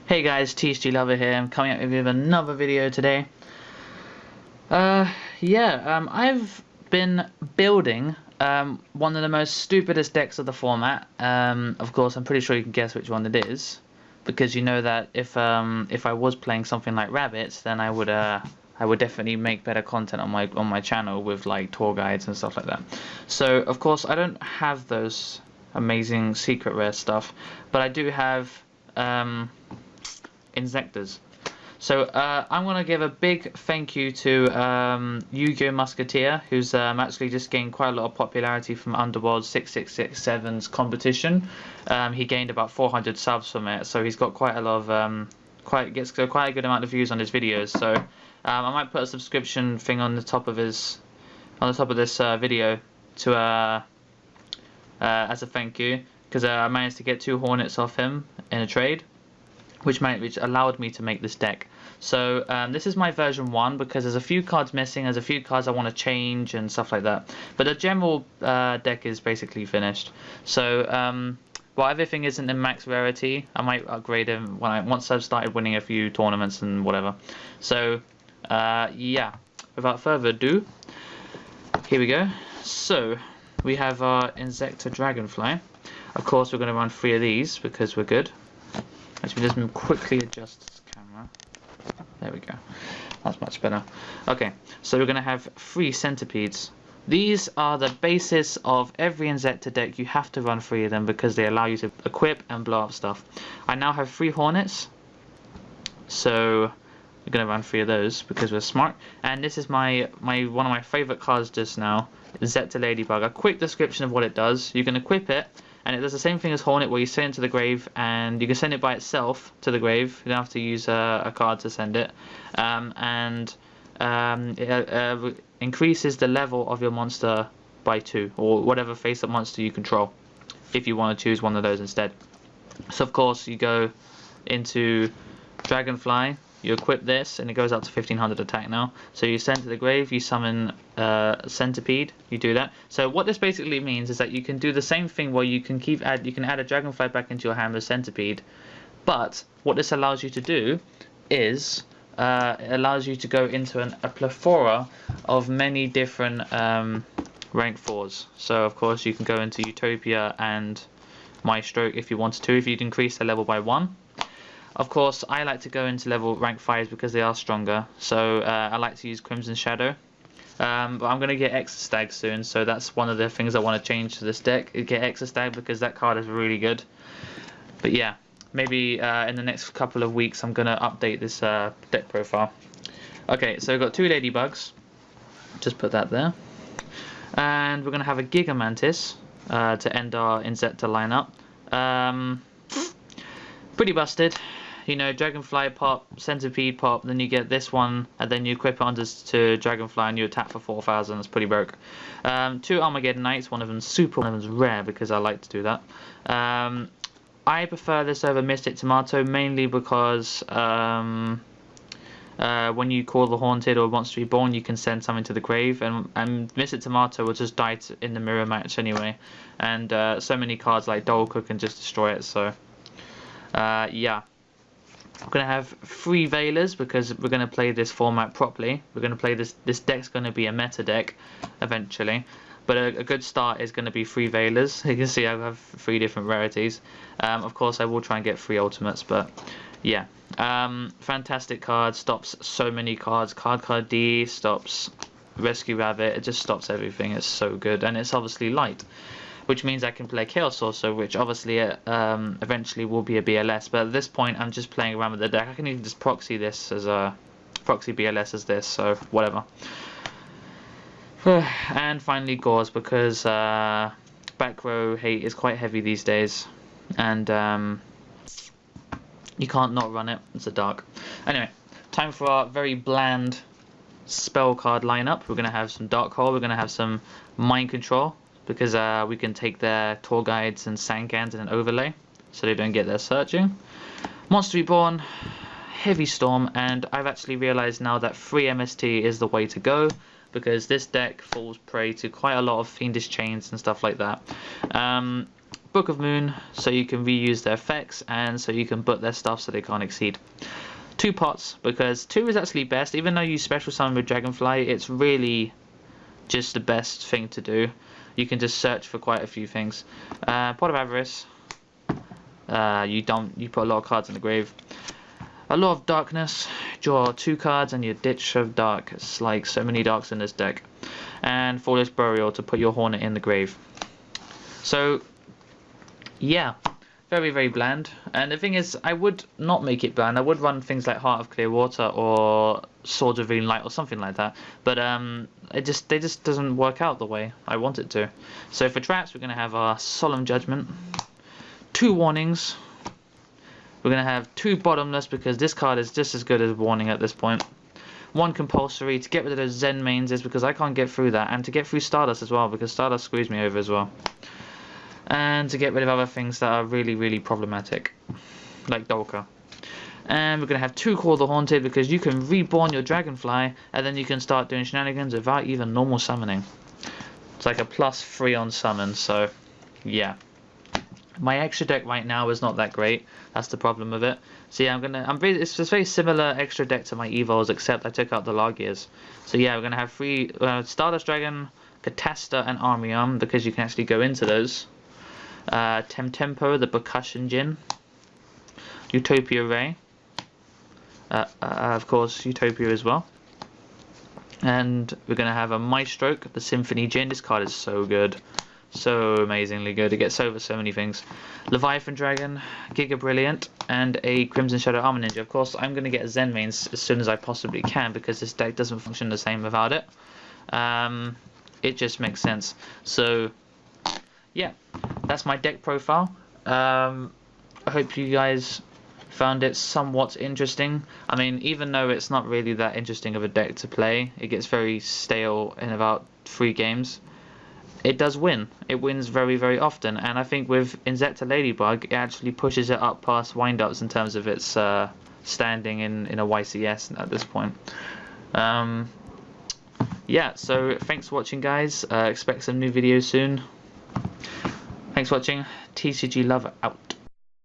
Hey guys, TCGLover here. I'm coming up with another video today. I've been building one of the most stupidest decks of the format. Of course, I'm pretty sure you can guess which one it is, because you know that if I was playing something like rabbits, then I would definitely make better content on my channel with like tour guides and stuff like that. So of course I don't have those amazing secret rare stuff, but I do have Inzektors. So I'm going to give a big thank you to Yugioh Musketeer, who's actually just gained quite a lot of popularity from Underworld 6667's competition. He gained about 400 subs from it, so he's got quite a lot of gets quite a good amount of views on his videos. So I might put a subscription thing on the top of this video to as a thank you, because I managed to get 2 Hornets off him in a trade, which allowed me to make this deck. So this is my version 1, because there's a few cards missing, there's a few cards I want to change and stuff like that. But the general deck is basically finished. So while everything isn't in max rarity, I might upgrade him once I've started winning a few tournaments and whatever. So yeah, without further ado, here we go. So we have our Inzektor Dragonfly. Of course we're going to run 3 of these because we're good. Actually, just quickly adjust this camera. There we go. That's much better. Okay, so we're going to have 3 centipedes. These are the basis of every Inzektor deck. You have to run 3 of them because they allow you to equip and blow up stuff. I now have 3 Hornets, so we're going to run 3 of those because we're smart. And this is one of my favourite cards just now, Inzektor Ladybug. A quick description of what it does. You can equip it, and it does the same thing as Hornet, where you send it to the grave, and you can send it by itself to the grave. You don't have to use a card to send it. It increases the level of your monster by 2, or whatever face-up monster you control, if you want to choose one of those instead. So of course you go into Dragonfly, you equip this, and it goes up to 1500 attack now. So you send to the grave, you summon Centipede, you do that. So what this basically means is that you can do the same thing where you can add a Dragonfly back into your hand with Centipede. But what this allows you to do is it allows you to go into a plethora of many different rank 4s. So of course you can go into Utopia and Maestro if you wanted to, if you'd increase the level by 1. Of course, I like to go into rank 5s because they are stronger. So I like to use Crimson Shadow. But I'm going to get Exostag soon, so that's one of the things I want to change to this deck. Get Exostag because that card is really good. But yeah, maybe in the next couple of weeks I'm going to update this deck profile. Okay, so we've got 2 Ladybugs. Just put that there. And we're going to have a Giga Mantis to end our Inzektor lineup. Pretty busted. You know, Dragonfly pop, Centipede pop, then you get this one, and then you equip it onto to Dragonfly and you attack for 4000. That's pretty broke. 2 Armageddon Knights, one of them's super, one of them's rare because I like to do that. I prefer this over Mystic Tomato mainly because when you call the Haunted or Monster Reborn, you can send something to the grave, and Mystic Tomato will just die in the mirror match anyway. And so many cards like Dolka can just destroy it, so yeah. I'm going to have 3 Veilers because we're going to play this format properly. We're going to play this deck's going to be a meta deck eventually, but a good start is going to be 3 Veilers. You can see I have 3 different rarities. Of course I will try and get 3 ultimates, but yeah. Fantastic card, stops so many cards. Card D, stops Rescue Rabbit, it just stops everything. It's so good, and it's obviously light, which means I can play Chaos Sorcerer, which obviously eventually will be a BLS, but at this point I'm just playing around with the deck. I can even just proxy this as a proxy BLS as this, so whatever. And finally Gauze, because back row hate is quite heavy these days, and you can't not run it. It's a dark. Anyway, time for our very bland spell card lineup. We're going to have some Dark Hole, we're going to have some Mind Control, because we can take their tour guides and Sankans in an overlay so they don't get their searching. Monster Reborn, Heavy Storm, and I've actually realized now that 3 MST is the way to go, because this deck falls prey to quite a lot of Fiendish Chains and stuff like that. Book of Moon, so you can reuse their effects, and so you can put their stuff so they can't exceed. 2 pots, because 2 is actually best. Even though you special summon with Dragonfly, it's really just the best thing to do. You can just search for quite a few things. Pot of Avarice. You put a lot of cards in the grave. A lot of Darkness. Draw 2 cards and your Ditch of Dark. It's like so many darks in this deck. And Foolish Burial to put your Hornet in the grave. So, yeah. Very, very bland. And the thing is, I would not make it bland. I would run things like Heart of Clearwater or Swords of Green Light or something like that. But they just doesn't work out the way I want it to. So for traps, we're going to have our Solemn Judgment. 2 warnings. We're going to have 2 bottomless, because this card is just as good as warning at this point. 1 compulsory to get rid of those Zen mains, is because I can't get through that. And to get through Stardust as well, because Stardust screws me over as well. And to get rid of other things that are really, really problematic, like Dolka. And we're going to have 2 Call the Haunted, because you can reborn your Dragonfly, and then you can start doing shenanigans without even normal summoning. It's like a +3 on summon, so yeah. My extra deck right now is not that great. That's the problem with it. So yeah, it's a very similar extra deck to my Evos, except I took out the Largiers. So yeah, we're going to have 3 Stardust Dragon, Catasta, and Armium, because you can actually go into those. Temtempo, the Percussion Djinn. Utopia Ray. Of course, Utopia as well. And we're going to have a Maestroke, the Symphony Djinn. This card is so good. So amazingly good. It gets over so many things. Leviathan Dragon, Giga Brilliant, and a Crimson Shadow Armor Ninja. Of course, I'm going to get Zen mains as soon as I possibly can, because this deck doesn't function the same without it. It just makes sense. So, yeah, that's my deck profile. I hope you guys found it somewhat interesting. I mean, even though it's not really that interesting of a deck to play, it gets very stale in about 3 games. It does win. It wins very, very often, and I think with Inzektor Ladybug, it actually pushes it up past windups in terms of its standing in a YCS at this point. Yeah, so thanks for watching, guys. Expect some new videos soon. Thanks for watching. TCGLover out.